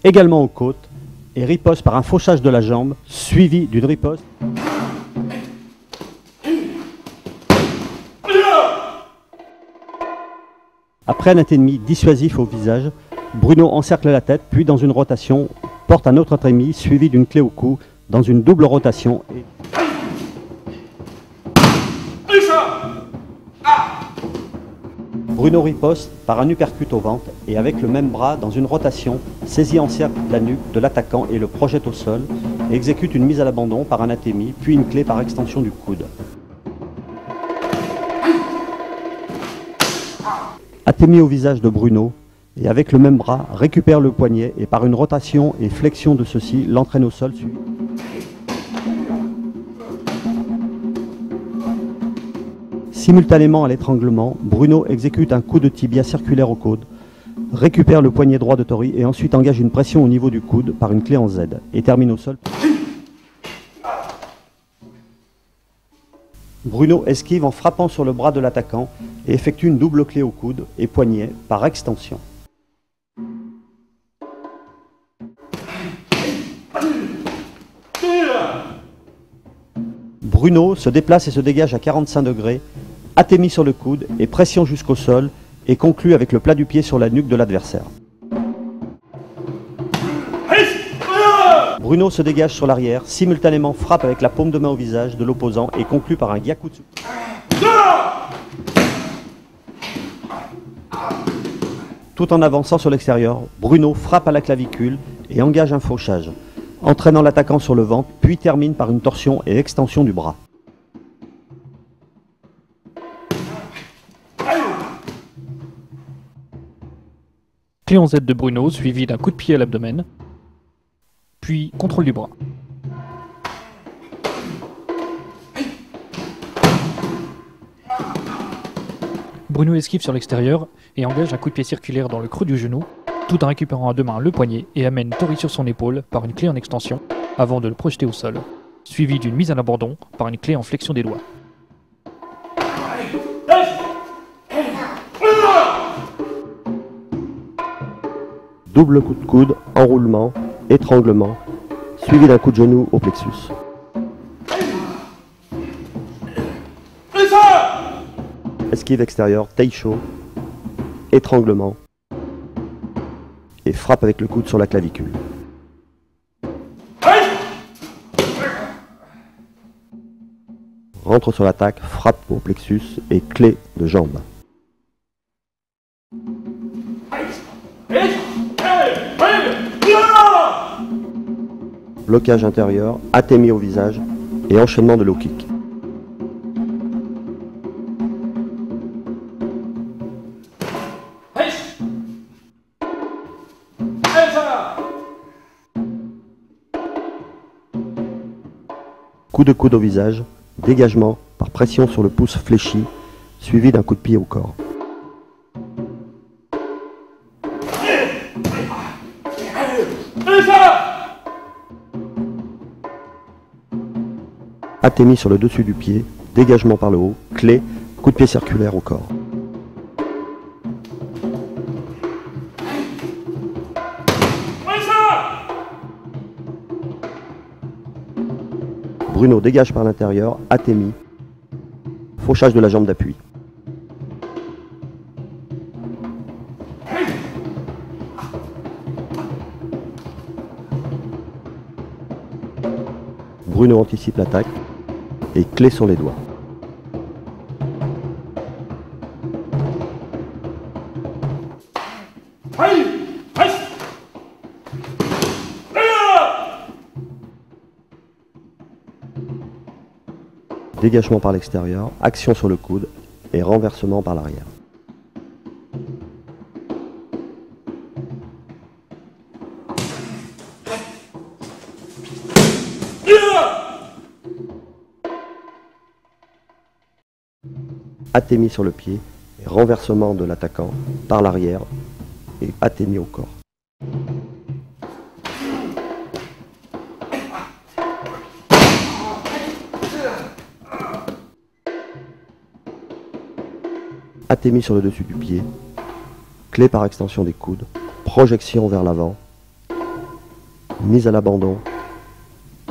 également aux côtes, et riposte par un fauchage de la jambe, suivi d'une riposte. Après un ennemi dissuasif au visage, Bruno encercle la tête, puis dans une rotation, porte un autre ennemi suivi d'une clé au cou, dans une double rotation. Bruno riposte par un uppercut au ventre et avec le même bras, dans une rotation, saisit en cercle la nuque de l'attaquant et le projette au sol, et exécute une mise à l'abandon par un atemi, puis une clé par extension du coude. Atemi au visage de Bruno, et avec le même bras, récupère le poignet et par une rotation et flexion de ceci, l'entraîne au sol. Simultanément à l'étranglement, Bruno exécute un coup de tibia circulaire au coude, récupère le poignet droit de Tori et ensuite engage une pression au niveau du coude par une clé en Z et termine au sol. Bruno esquive en frappant sur le bras de l'attaquant et effectue une double clé au coude et poignet par extension. Bruno se déplace et se dégage à 45 degrés, atemi sur le coude et pression jusqu'au sol et conclut avec le plat du pied sur la nuque de l'adversaire. Bruno se dégage sur l'arrière, simultanément frappe avec la paume de main au visage de l'opposant et conclut par un gyakutsu. Tout en avançant sur l'extérieur, Bruno frappe à la clavicule et engage un fauchage, entraînant l'attaquant sur le ventre, puis termine par une torsion et extension du bras. Clé en Z de Bruno, suivi d'un coup de pied à l'abdomen, puis contrôle du bras. Bruno esquive sur l'extérieur et engage un coup de pied circulaire dans le creux du genou, tout en récupérant à deux mains le poignet et amène Tori sur son épaule par une clé en extension avant de le projeter au sol, suivi d'une mise à l'abandon par une clé en flexion des doigts. Double coup de coude, enroulement, étranglement, suivi d'un coup de genou au plexus. Esquive extérieure, Teisho, étranglement et frappe avec le coude sur la clavicule. Rentre sur l'attaque, frappe au plexus et clé de jambe. Blocage intérieur, atemi au visage et enchaînement de low kick. Coup de coude au visage, dégagement par pression sur le pouce fléchi, suivi d'un coup de pied au corps. Atemi sur le dessus du pied, dégagement par le haut, clé, coup de pied circulaire au corps. Bruno dégage par l'intérieur, atemi, fauchage de la jambe d'appui. Bruno anticipe l'attaque et clé sur les doigts. Dégagement par l'extérieur, action sur le coude et renversement par l'arrière. Atemi sur le pied et renversement de l'attaquant par l'arrière et atemi au corps. Atemi sur le dessus du pied, clé par extension des coudes, projection vers l'avant mise à l'abandon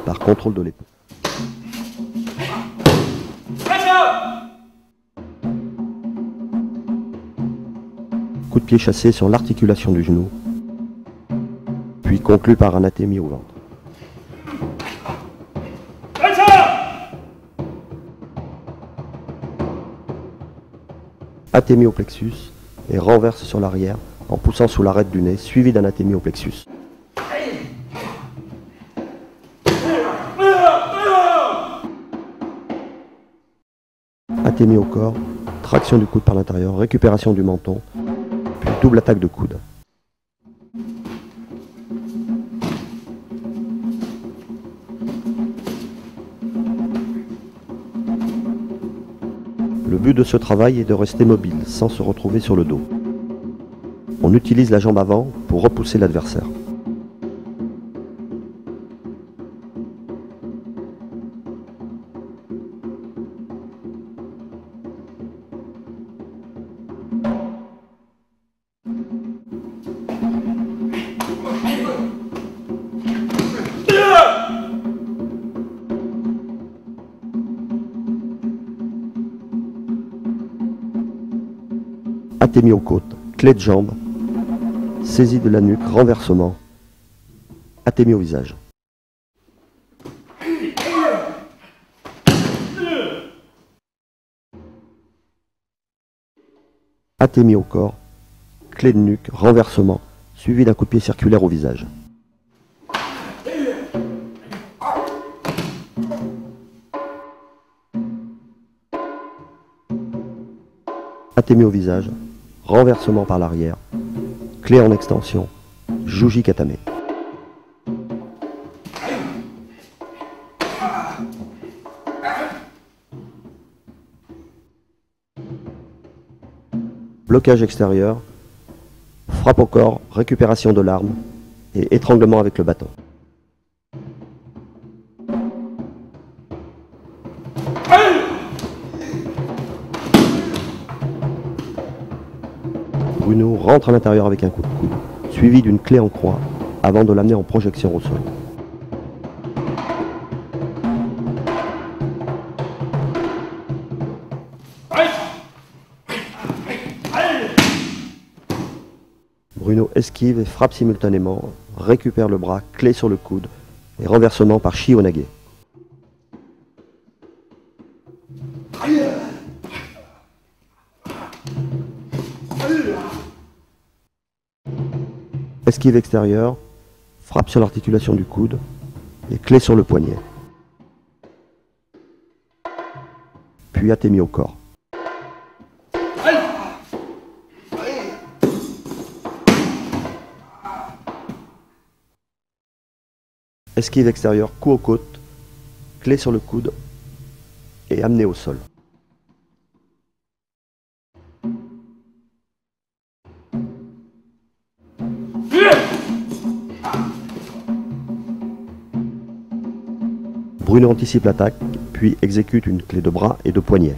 par contrôle de l'épaule. Coup de pied chassé sur l'articulation du genou, puis conclu par un athémie au ventre. Athémie au plexus et renverse sur l'arrière en poussant sous l'arête du nez, suivi d'un athémie au plexus. Athémie au corps, traction du coude par l'intérieur, récupération du menton, puis double attaque de coude. Le but de ce travail est de rester mobile, sans se retrouver sur le dos. On utilise la jambe avant pour repousser l'adversaire. Athémie aux côtes, clé de jambe, saisie de la nuque, renversement, athémie au visage. Athémie au corps, clé de nuque, renversement, suivi d'un coup de pied circulaire au visage. Athémie au visage, renversement par l'arrière, clé en extension, Juji Katame. Blocage extérieur, frappe au corps, récupération de l'arme et étranglement avec le bâton. Bruno rentre à l'intérieur avec un coup de coude, suivi d'une clé en croix, avant de l'amener en projection au sol. Bruno esquive et frappe simultanément, récupère le bras, clé sur le coude et renversement par Shihonage. Esquive extérieure, frappe sur l'articulation du coude et clé sur le poignet. Puis athémie au corps. Esquive extérieure, coup aux côtes, clé sur le coude et amené au sol. Bruno anticipe l'attaque, puis exécute une clé de bras et de poignet.